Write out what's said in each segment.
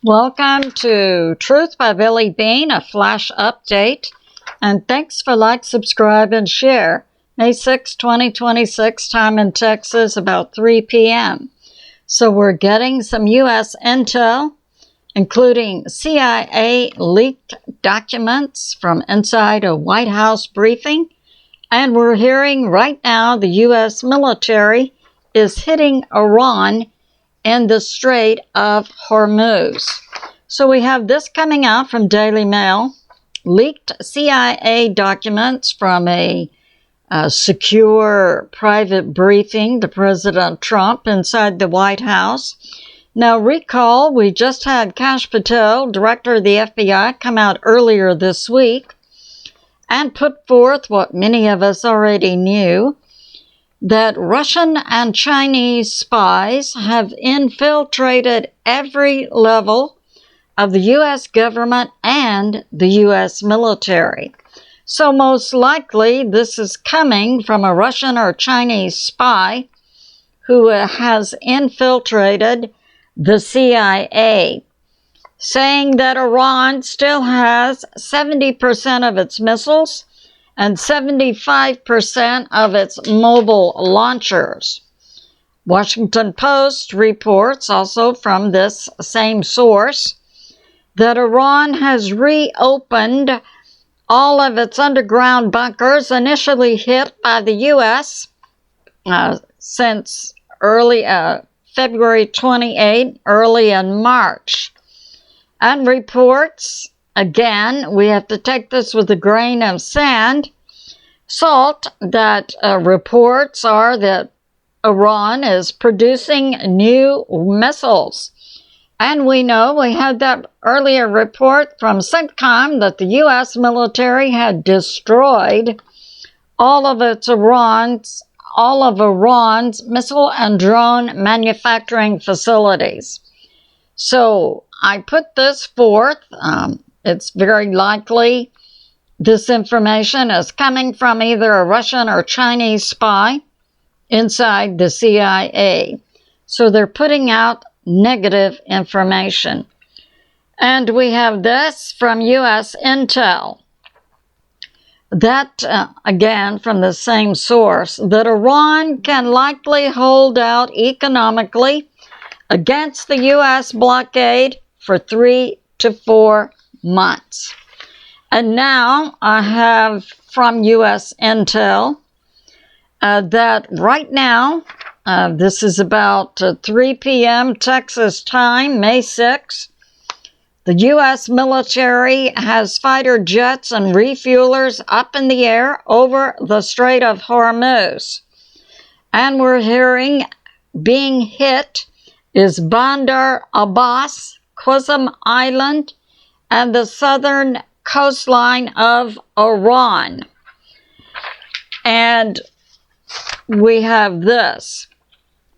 Welcome to Truth by Billie Beene, a flash update. And thanks for like, subscribe, and share. May 6, 2026, time in Texas, about 3 p.m. So we're getting some U.S. intel, including CIA leaked documents from inside a White House briefing. And we're hearing right now the U.S. military is hitting Iran in the Strait of Hormuz. So we have this coming out from Daily Mail, leaked CIA documents from a secure private briefing to President Trump inside the White House. Now recall, we just had Kash Patel, director of the FBI, come out earlier this week and put forth what many of us already knew, that Russian and Chinese spies have infiltrated every level of the U.S. government and the U.S. military. So most likely this is coming from a Russian or Chinese spy who has infiltrated the CIA, saying that Iran still has 70% of its missiles and 75% of its mobile launchers. Washington Post reports, also from this same source, that Iran has reopened all of its underground bunkers initially hit by the U.S. Since early February 28, early in March. And reports, again, we have to take this with a grain of salt, that reports are that Iran is producing new missiles. And we know, we had that earlier report from CENTCOM that the U.S. military had destroyed all of Iran's missile and drone manufacturing facilities. So I put this forth. It's very likely this information is coming from either a Russian or Chinese spy inside the CIA. So they're putting out negative information. And we have this from U.S. intel. That, again, from the same source, that Iran can likely hold out economically against the U.S. blockade for 3 to 4 months. And now I have from U.S. intel that right now, this is about 3 p.m. Texas time, May 6th, the U.S. military has fighter jets and refuelers up in the air over the Strait of Hormuz. And we're hearing being hit is Bandar Abbas, Qasem Island, and the southern coastline of Iran. And we have this.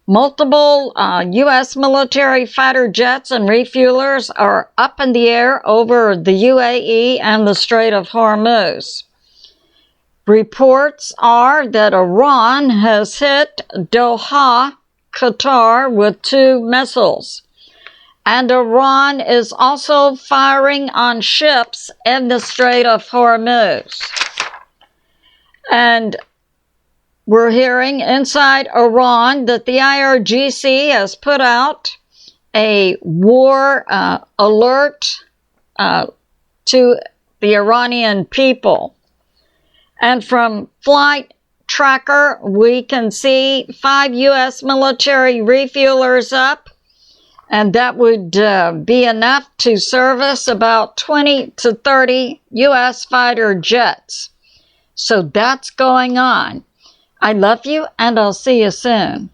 Multiple U.S. military fighter jets and refuelers are up in the air over the UAE and the Strait of Hormuz. Reports are that Iran has hit Doha, Qatar, with 2 missiles. And Iran is also firing on ships in the Strait of Hormuz. And we're hearing inside Iran that the IRGC has put out a war alert to the Iranian people. And from Flight Tracker, we can see 5 U.S. military refuelers up, and that would be enough to service about 20 to 30 U.S. fighter jets. So that's going on. I love you, and I'll see you soon.